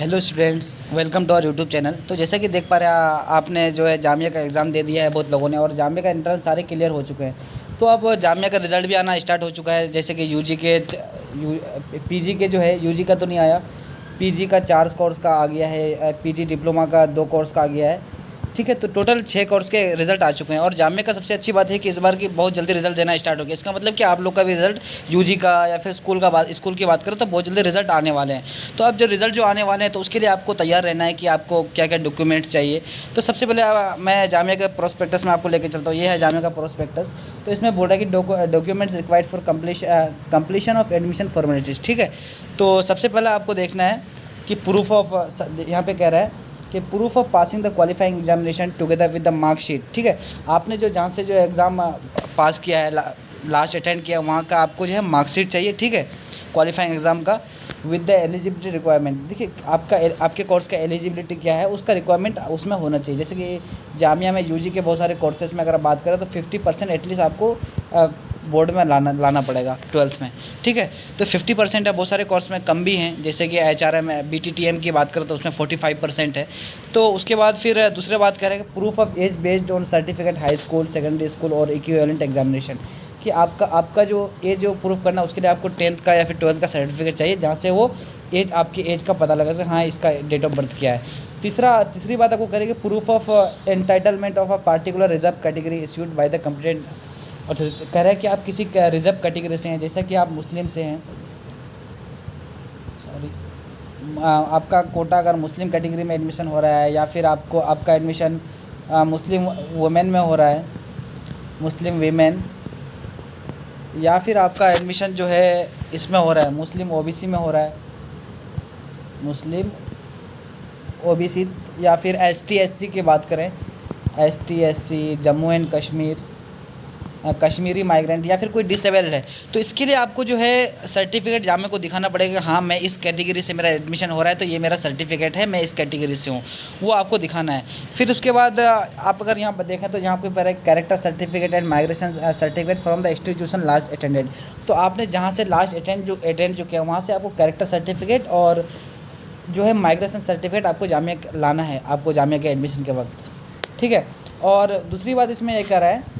Hello students, welcome to our YouTube channel. तो जैसा कि देख पा रहे हैं आपने जो है जामिया का एग्ज़ाम दे दिया है बहुत लोगों ने, और जामिया का एंट्रेंस सारे क्लियर हो चुके हैं। तो अब जामिया का रिज़ल्ट भी आना स्टार्ट हो चुका है। जैसे कि यूजी के पीजी के जो है, यूजी का तो नहीं आया, पीजी का 4 कोर्स का आ गया है, पीजी डिप्लोमा का 2 कोर्स का आ गया है। ठीक है, तो टोटल 6 कोर्स के रिज़ल्ट आ चुके हैं। और जामिया का सबसे अच्छी बात है कि इस बार की बहुत जल्दी रिज़ल्ट देना स्टार्ट हो गया। इसका मतलब कि आप लोग का भी रिज़ल्ट, यूजी का या फिर स्कूल की बात करें तो बहुत जल्दी रिज़ल्ट आने वाले हैं। तो अब जो रिज़ल्ट जो आने वाले हैं तो उसके लिए आपको तैयार रहना है कि आपको क्या क्या डॉक्यूमेंट्स चाहिए। तो सबसे पहले मैं जामिया के प्रोस्पेक्टस में आपको लेके चलता हूँ। ये है जामिया का प्रोस्पेक्टस। तो इसमें बोल रहा है कि documents required for completion of admission formalities. ठीक है, तो सबसे पहले आपको देखना है कि प्रूफ ऑफ, यहाँ पे कह रहा है कि proof of passing the qualifying examination together with the marksheet. ठीक है, आपने जो जहाँ से जो एग्ज़ाम पास किया है, लास्ट अटेंड किया, वहाँ का आपको जो है मार्कशीट चाहिए। ठीक है, क्वालिफाइंग एग्ज़ाम का विद द एलिजिबिलिटी रिक्वायरमेंट। देखिए आपके कोर्स का एलिजिबिलिटी क्या है, उसका रिक्वायरमेंट उसमें होना चाहिए। जैसे कि जामिया में यूजी के बहुत सारे कोर्सेज में अगर आप बात करें तो 50% एटलीस्ट आपको बोर्ड में लाना पड़ेगा 12th में। ठीक है, तो 50% है। बहुत सारे कोर्स में कम भी हैं, जैसे कि HRM BTTM की बात करें तो उसमें 45% है। तो उसके बाद फिर दूसरे बात करें proof of age based on certificate high school, secondary school और इक्विवेलेंट एग्जामिनेशन। कि आपका जो एज जो प्रूफ करना, उसके लिए आपको 10th का या फिर 12th का सर्टिफिकेट चाहिए, जहाँ से वो एज, आपकी एज का पता लगा से हाँ इसका डेट ऑफ बर्थ क्या है। तीसरी बात आपको करेंगे proof of entitlement of a particular reserve category issued by the complete. और कह रहा है कि आप किसी रिजर्व कैटेगरी से हैं, जैसा कि आप मुस्लिम से हैं, सॉरी, आपका कोटा अगर मुस्लिम कैटेगरी में एडमिशन हो रहा है, या फिर आपका एडमिशन मुस्लिम वुमेन में हो रहा है, मुस्लिम वीमेन, या फिर आपका एडमिशन जो है इसमें हो रहा है मुस्लिम ओबीसी में हो रहा है, मुस्लिम ओबीसी, या फिर ST SC की बात करें, ST SC, Jammu and Kashmir, Kashmiri migrant, या फिर कोई डिसेबल्ड है, तो इसके लिए आपको जो है सर्टिफिकेट जामिया को दिखाना पड़ेगा। हाँ, मैं इस कैटेगरी से मेरा एडमिशन हो रहा है, तो ये मेरा सर्टिफिकेट है, मैं इस कैटेगरी से हूँ, वो आपको दिखाना है। फिर उसके बाद आप अगर यहाँ पर देखें तो यहाँ पर character certificate and migration certificate from the institution last attended. तो आपने जहाँ से लास्ट अटेंड जो किया, वहाँ से आपको कैरेक्टर सर्टिफिकेट और जो है माइग्रेशन सर्टिफिकेट आपको जामिया लाना है, आपको जामिया के एडमिशन के वक्त। ठीक है, और दूसरी बात इसमें ये कह रहा है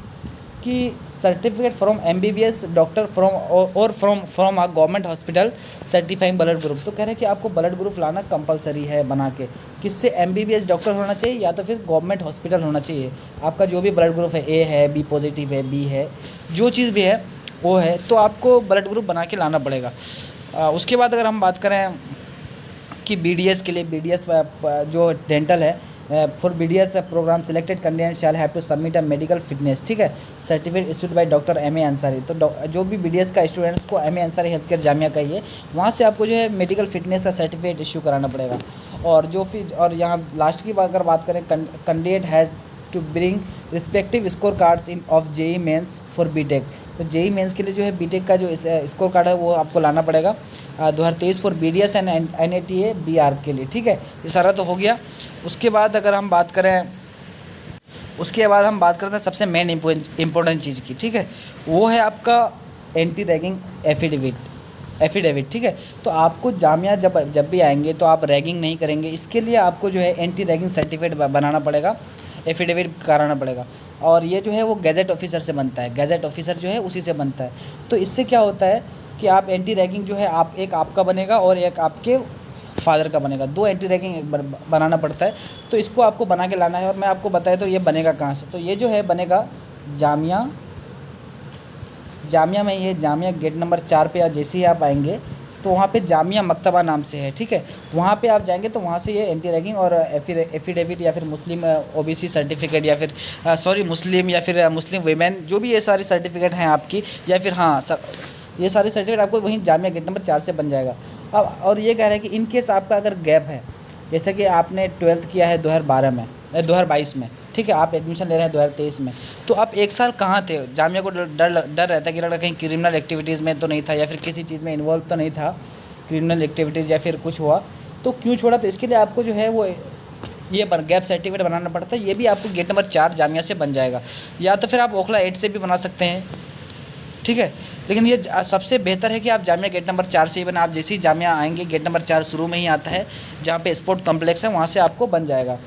कि certificate from MBBS doctor from a government hospital certifying blood group. तो कह रहे हैं कि आपको ब्लड ग्रुप लाना कंपलसरी है बना के। किससे? MBBS डॉक्टर होना चाहिए या तो फिर गवर्नमेंट हॉस्पिटल होना चाहिए। आपका जो भी ब्लड ग्रुप है, A है, B पॉजिटिव है, B है, जो चीज़ भी है वो है, तो आपको ब्लड ग्रुप बना के लाना पड़ेगा। उसके बाद अगर हम बात करें कि BDS के लिए, BDS जो डेंटल है, for BDS programme selected candidate shall have to submit a medical fitness. ठीक है, certificate issued by doctor MA Ansari. तो जो भी BDS का स्टूडेंट्स को MA Ansari health care Jamia का ही है, वहाँ से आपको जो है मेडिकल फिटनेस का सर्टिफिकेट इशू कराना पड़ेगा। और यहाँ लास्ट की अगर बात करें, candidate has to bring respective score cards in of JEE mains for BTech। तो JEE मेंस के लिए जो है BTech का जो स्कोर कार्ड है वो आपको लाना पड़ेगा 2023 for BDS and NATA BR के लिए। ठीक है, ये सारा तो हो गया। उसके बाद हम बात करते हैं सबसे मेन इम्पोर्टेंट चीज़ की। ठीक है, वो है आपका एंटी रैगिंग एफिडेविट। ठीक है, तो आपको जामिया जब भी आएंगे तो आप रैगिंग नहीं करेंगे, इसके लिए आपको जो है एंटी रैगिंग सर्टिफिकेट बनाना पड़ेगा, एफिडेविट कराना पड़ेगा। और ये जो है वो गैजेट ऑफिसर से बनता है, गैजेट ऑफिसर जो है उसी से बनता है। तो इससे क्या होता है कि आप एंटी रैगिंग जो है एक आपका बनेगा और एक आपके फादर का बनेगा, 2 एंटी रैगिंग बनाना पड़ता है। तो इसको आपको बना के लाना है। और मैं आपको बताया तो ये बनेगा कहाँ से, तो ये जो है बनेगा जामिया में। ये जामिया गेट नंबर 4 पे जैसे ही आप आएंगे तो वहाँ पे जामिया मक्तबा नाम से है। ठीक है, वहाँ पे आप जाएंगे तो वहाँ से ये एंटी रैगिंग और एफिडेविट या फिर मुस्लिम OBC सर्टिफिकेट, या फिर मुस्लिम, या फिर मुस्लिम वीमेन, जो भी ये सारी सर्टिफिकेट हैं आपकी, या फिर ये सारी सर्टिफिकेट आपको वहीं जामिया गेट नंबर 4 से बन जाएगा। अब और ये कह रहे हैं कि इन केस आपका अगर गैप है, जैसे कि आपने 12th किया है 2022 में, ठीक है, आप एडमिशन ले रहे हैं 2023 में, तो आप 1 साल कहाँ थे? जामिया को डर रहता है कि लड़का कहीं क्रिमिनल एक्टिविटीज़ में तो नहीं था, या फिर किसी चीज़ में इन्वॉल्व तो नहीं था, क्रिमिनल एक्टिविटीज़ या फिर कुछ हुआ तो क्यों छोड़ा। तो इसके लिए आपको जो है वो ये गैप सर्टिफिकेट बनाना पड़ता है। ये भी आपको गेट नंबर 4 जामिया से बन जाएगा, या तो फिर आप ओखला 8 से भी बना सकते हैं। ठीक है। लेकिन ये सबसे बेहतर है कि आप जामिया गेट नंबर 4 से ही बना। आप जैसे ही जामिया आएंगे गेट नंबर 4 शुरू में ही आता है, जहाँ पे स्पोर्ट कम्प्लेक्स है, वहाँ से आपको बन जाएगा।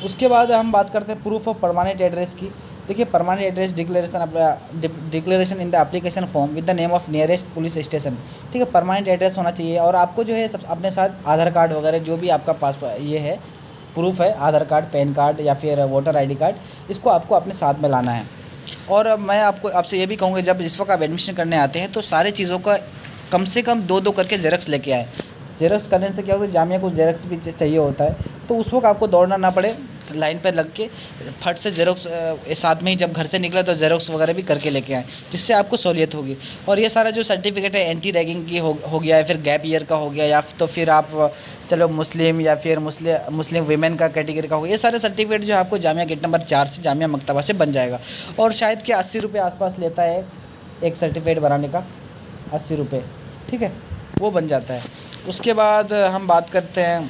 उसके बाद हम बात करते हैं प्रूफ ऑफ परमानेंट एड्रेस की। देखिए, permanent address declaration in the application form with the name of nearest police station. ठीक है, परमानेंट एड्रेस होना चाहिए। और आपको जो है सब अपने साथ आधार कार्ड वगैरह जो भी आपका पास ये है प्रूफ है, आधार कार्ड, पैन कार्ड या फिर वोटर ID कार्ड, इसको आपको अपने साथ में लाना है। और मैं आपसे ये भी कहूँगा, जब जिस वक्त आप एडमिशन करने आते हैं तो सारे चीज़ों का कम से कम 2-2 करके जेरॉक्स लेके आए। जेरॉक्स करने से क्या होता है, जामिया को जेरॉक्स भी चाहिए होता है, तो उस वक्त आपको दौड़ना ना पड़े, लाइन पर लग के फट से जेरॉक्स साथ में ही जब घर से निकले तो जेरॉक्स वगैरह भी करके लेके आएँ, जिससे आपको सहूलियत होगी। और ये सारा जो सर्टिफिकेट है एंटी रैगिंग की हो गया है, फिर गैप ईयर का हो गया, या तो फिर आप चलो मुस्लिम या फिर मुस्लिम वीमेन का कैटेगरी का हो गया, ये सारे सर्टिफिकेट जो है आपको जामिया गेट नंबर 4 से, जामिया मकतबा से बन जाएगा। और शायद कि 80 रुपये आसपास लेता है एक सर्टिफिकेट बनाने का, 80 रुपये, ठीक है, वो बन जाता है। उसके बाद हम बात करते हैं